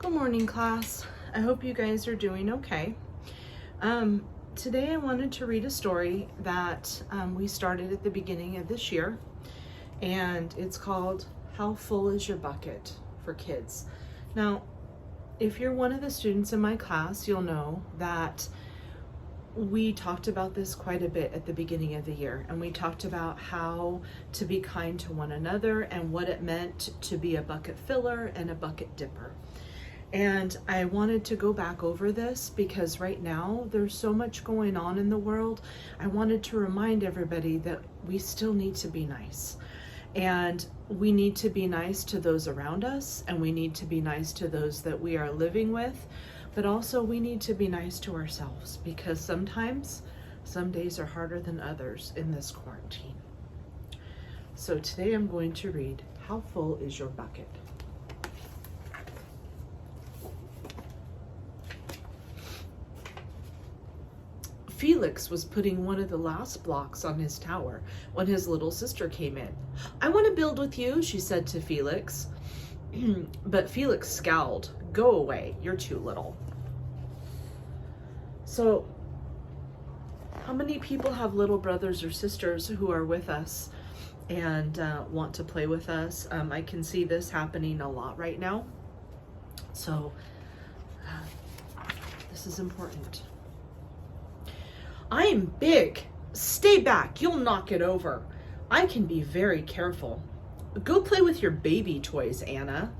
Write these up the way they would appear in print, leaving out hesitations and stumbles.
Good morning, class. I hope you guys are doing okay. Today I wanted to read a story that we started at the beginning of this year, and it's called How Full Is Your Bucket for kids. Now, if you're one of the students in my class, you'll know that we talked about this quite a bit at the beginning of the year, and we talked about how to be kind to one another and what it meant to be a bucket filler and a bucket dipper. And I wanted to go back over this because right now there's so much going on in the world. I wanted to remind everybody that we still need to be nice. And we need to be nice to those around us, and we need to be nice to those that we are living with. But also we need to be nice to ourselves, because sometimes some days are harder than others in this quarantine. So today I'm going to read How Full Is Your Bucket? Felix was putting one of the last blocks on his tower when his little sister came in. "I want to build with you," she said to Felix. But Felix scowled. "Go away, you're too little." So, how many people have little brothers or sisters who are with us and want to play with us? I can see this happening a lot right now. So, this is important. "I am big. Stay back, you'll knock it over. I can be very careful. Go play with your baby toys, Anna."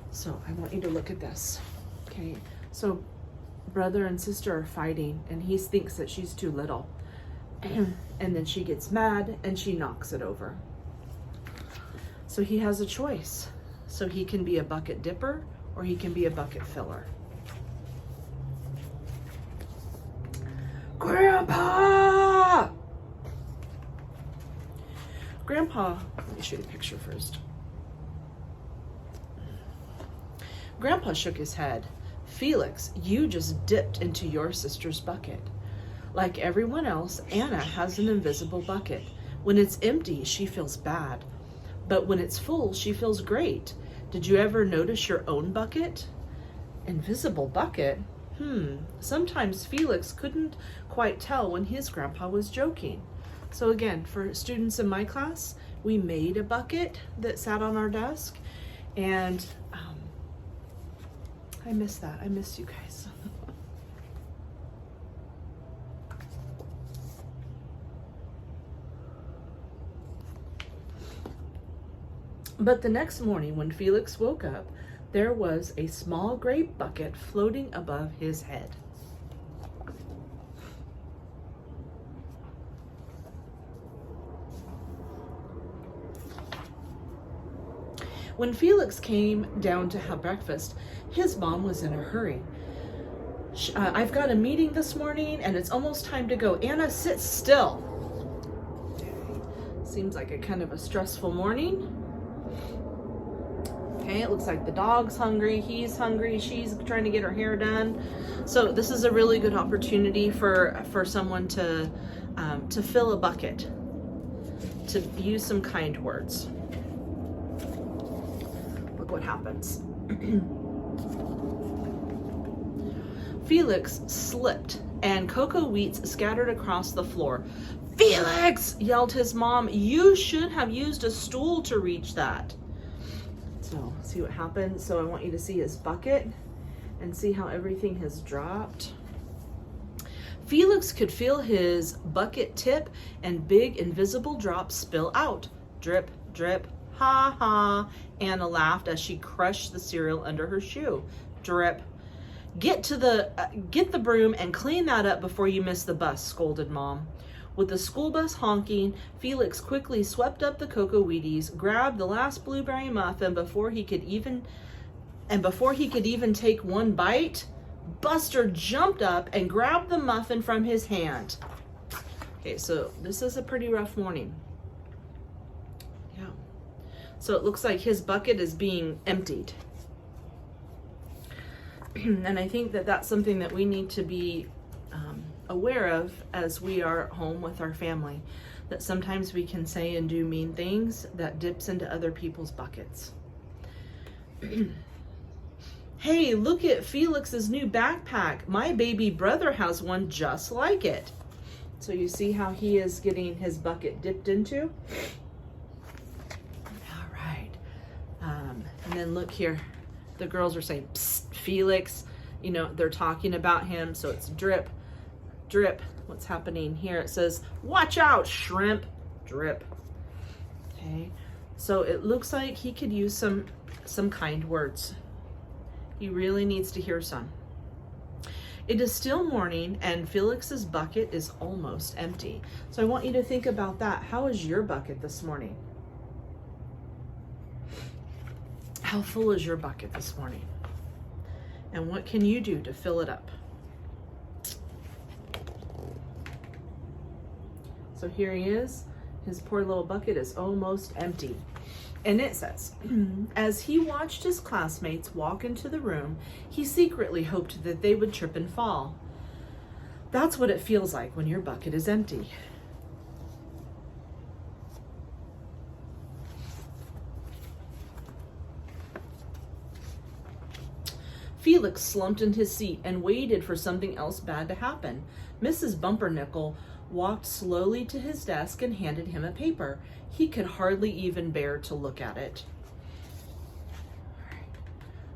So I want you to look at this. Okay, so brother and sister are fighting, and he thinks that she's too little. And then she gets mad and she knocks it over. So he has a choice. So he can be a bucket dipper or he can be a bucket filler. "Grandpa!" Let me show you the picture first. Grandpa shook his head. "Felix, you just dipped into your sister's bucket. Like everyone else, Anna has an invisible bucket. When it's empty, she feels bad. But when it's full, she feels great. Did you ever notice your own bucket?" Invisible bucket? Sometimes Felix couldn't quite tell when his grandpa was joking. So again, for students in my class, we made a bucket that sat on our desk, and I miss that. I miss you guys. But the next morning when Felix woke up, there was a small gray bucket floating above his head. When Felix came down to have breakfast, his mom was in a hurry. "I've got a meeting this morning and it's almost time to go. Anna, sit still." Seems like a kind of a stressful morning. Okay, it looks like the dog's hungry, he's hungry, she's trying to get her hair done. So this is a really good opportunity for someone to fill a bucket, to use some kind words. Look what happens. Felix slipped and cocoa wheats scattered across the floor. "Felix!" yelled his mom. "You should have used a stool to reach that." So see what happens. So I want you to see his bucket and see how everything has dropped. Felix could feel his bucket tip and big invisible drops spill out. Drip, drip, ha ha. Anna laughed as she crushed the cereal under her shoe. Drip. Get the broom and clean that up before you miss the bus," scolded Mom. With the school bus honking, Felix quickly swept up the cocoa Wheaties, grabbed the last blueberry muffin before he could even take one bite. Buster jumped up and grabbed the muffin from his hand. Okay, so this is a pretty rough morning. Yeah. So it looks like his bucket is being emptied. And I think that that's something that we need to be aware of as we are home with our family, that sometimes we can say and do mean things that dips into other people's buckets. Hey, look at Felix's new backpack. My baby brother has one just like it. So you see how he is getting his bucket dipped into? All right. And then look here. The girls are saying, psst, Felix. You know, they're talking about him. So it's drip, drip. What's happening here? It says, watch out, shrimp. Drip. Okay. So it looks like he could use some kind words. He really needs to hear some. It is still morning and Felix's bucket is almost empty. So I want you to think about that. How is your bucket this morning? How full is your bucket this morning? And what can you do to fill it up? So here he is. His poor little bucket is almost empty. And it says, as he watched his classmates walk into the room, he secretly hoped that they would trip and fall. That's what it feels like when your bucket is empty. Felix slumped in his seat and waited for something else bad to happen. Mrs. Bumpernickel walked slowly to his desk and handed him a paper. He could hardly even bear to look at it. All right.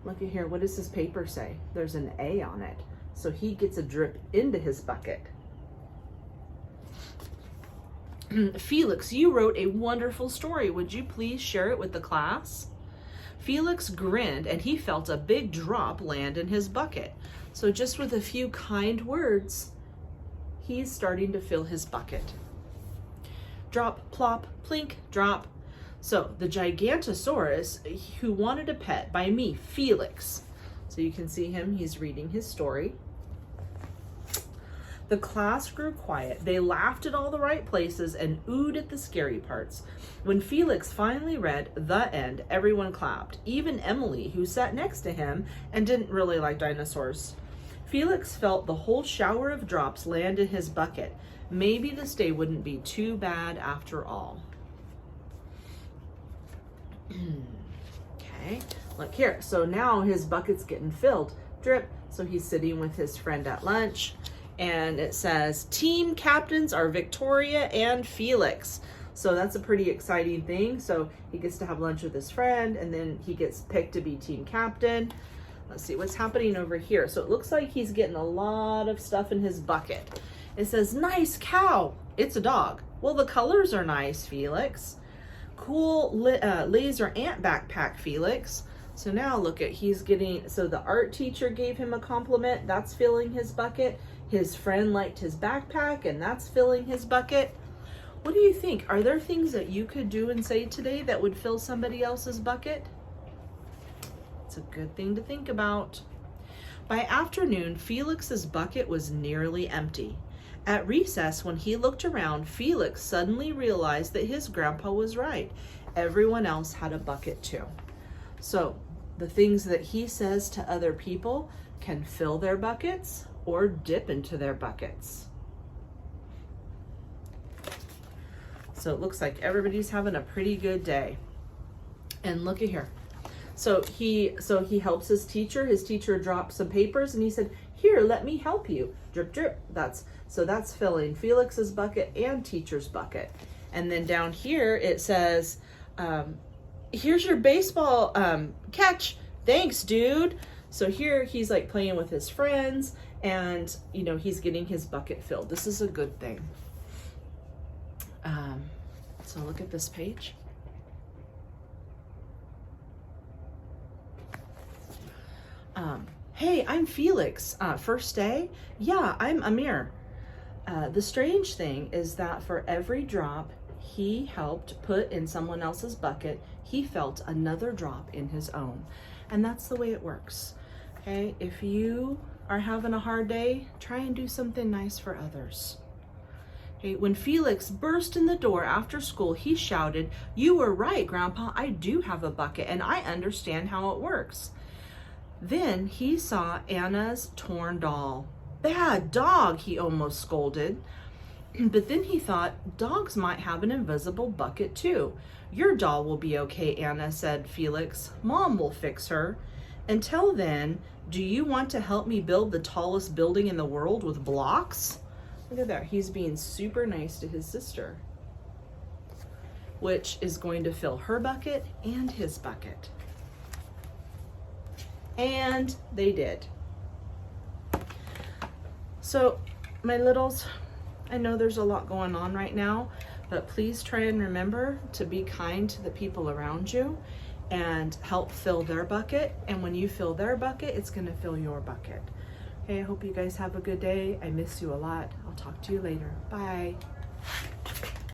Look at here. What does this paper say? There's an A on it. So he gets a drip into his bucket. Felix, you wrote a wonderful story. Would you please share it with the class? Felix grinned and he felt a big drop land in his bucket. So just with a few kind words, he's starting to fill his bucket. Drop, plop, plink, drop. So the Gigantosaurus who wanted a pet by me, Felix. So you can see him, he's reading his story. The class grew quiet. They laughed at all the right places and oohed at the scary parts. When Felix finally read the end, everyone clapped. Even Emily, who sat next to him and didn't really like dinosaurs. Felix felt the whole shower of drops land in his bucket. Maybe this day wouldn't be too bad after all. Okay, look here. So now his bucket's getting filled. Drip. So he's sitting with his friend at lunch. And it says, team captains are Victoria and Felix. So that's a pretty exciting thing. So he gets to have lunch with his friend and then he gets picked to be team captain. Let's see what's happening over here. So it looks like he's getting a lot of stuff in his bucket. It says, nice cow. It's a dog. Well, the colors are nice, Felix. Cool laser ant backpack, Felix. So now look at, he's getting, so the art teacher gave him a compliment. That's filling his bucket. His friend liked his backpack and that's filling his bucket. What do you think? Are there things that you could do and say today that would fill somebody else's bucket? It's a good thing to think about. By afternoon, Felix's bucket was nearly empty. At recess, when he looked around, Felix suddenly realized that his grandpa was right. Everyone else had a bucket too. So the things that he says to other people can fill their buckets or dip into their buckets. So it looks like everybody's having a pretty good day. And look at here. So he helps his teacher. His teacher dropped some papers and he said, here, let me help you. Drip, drip. That's filling Felix's bucket and teacher's bucket. And then down here it says, here's your baseball catch. Thanks, dude. So here he's like playing with his friends and, you know, he's getting his bucket filled. This is a good thing. So look at this page. Hey, I'm Felix. First day? Yeah, I'm Amir. The strange thing is that for every drop he helped put in someone else's bucket, he felt another drop in his own. And that's the way it works. Okay, if you are having a hard day, try and do something nice for others. Okay, when Felix burst in the door after school, he shouted, "You were right, Grandpa, I do have a bucket and I understand how it works." Then he saw Anna's torn doll. Bad dog, he almost scolded. But then he thought, dogs might have an invisible bucket too. Your doll will be okay, Anna, said Felix. Mom will fix her. Until then, do you want to help me build the tallest building in the world with blocks? Look at that. He's being super nice to his sister, which is going to fill her bucket and his bucket. And they did. So, my littles, I know there's a lot going on right now, but please try and remember to be kind to the people around you and help fill their bucket. And when you fill their bucket, it's going to fill your bucket. Okay, I hope you guys have a good day. I miss you a lot. I'll talk to you later. Bye.